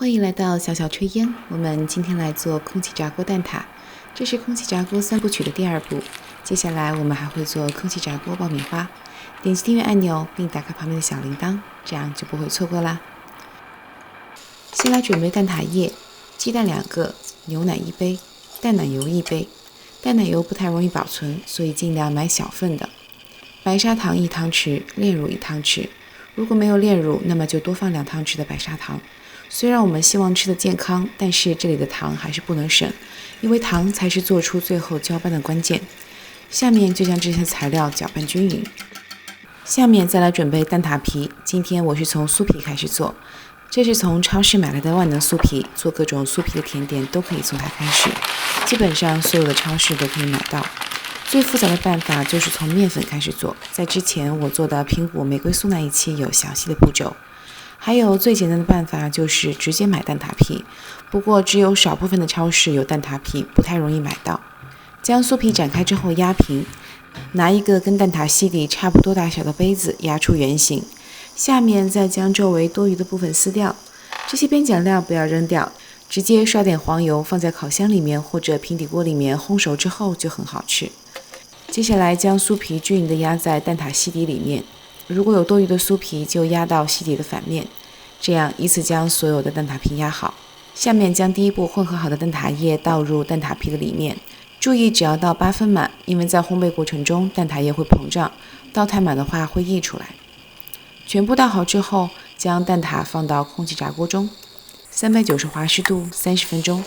欢迎来到小小炊烟，我们今天来做空气炸锅蛋挞。这是空气炸锅3部曲的第2步，接下来我们还会做空气炸锅爆米花。点击订阅按钮并打开旁边的小铃铛，这样就不会错过啦。先来准备蛋挞液，鸡蛋2个，牛奶1杯，淡奶油1杯。淡奶油不太容易保存，所以尽量买小份的。白砂糖1汤匙，炼乳1汤匙。如果没有炼乳，那么就多放2汤匙的白砂糖。虽然我们希望吃得健康，但是这里的糖还是不能省，因为糖才是做出最后搅拌的关键。下面就将这些材料搅拌均匀。下面再来准备蛋挞皮，今天我是从酥皮开始做，这是从超市买来的万能酥皮，做各种酥皮的甜点都可以从它开始，基本上所有的超市都可以买到。最复杂的办法就是从面粉开始做，在之前我做的苹果玫瑰酥那一期有详细的步骤。还有最简单的办法就是直接买蛋挞皮，不过只有少部分的超市有蛋挞皮，不太容易买到。将酥皮展开之后压平，拿一个跟蛋挞稀底差不多大小的杯子压出圆形，下面再将周围多余的部分撕掉。这些边角料不要扔掉，直接刷点黄油放在烤箱里面或者平底锅里面烘熟之后就很好吃。接下来将酥皮均匀地压在蛋挞稀底里面，如果有多余的酥皮就压到稀底的反面，这样依次将所有的蛋挞皮压好。下面将第一步混合好的蛋挞液倒入蛋挞皮的里面，注意只要倒8分满，因为在烘焙过程中蛋挞液会膨胀，倒太满的话会溢出来。全部倒好之后，将蛋挞放到空气炸锅中，390华氏度30分钟。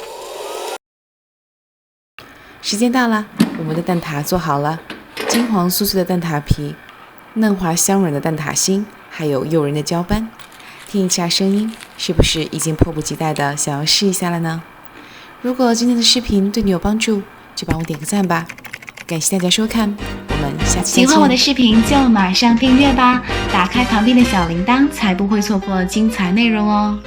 时间到了，我们的蛋挞做好了，金黄酥脆的蛋挞皮，嫩滑香软的蛋挞心，还有诱人的焦斑。听一下声音，是不是已经迫不及待的想要试一下了呢？如果今天的视频对你有帮助，就帮我点个赞吧。感谢大家收看，我们下期再见。喜欢我的视频就马上订阅吧，打开旁边的小铃铛，才不会错过精彩内容哦。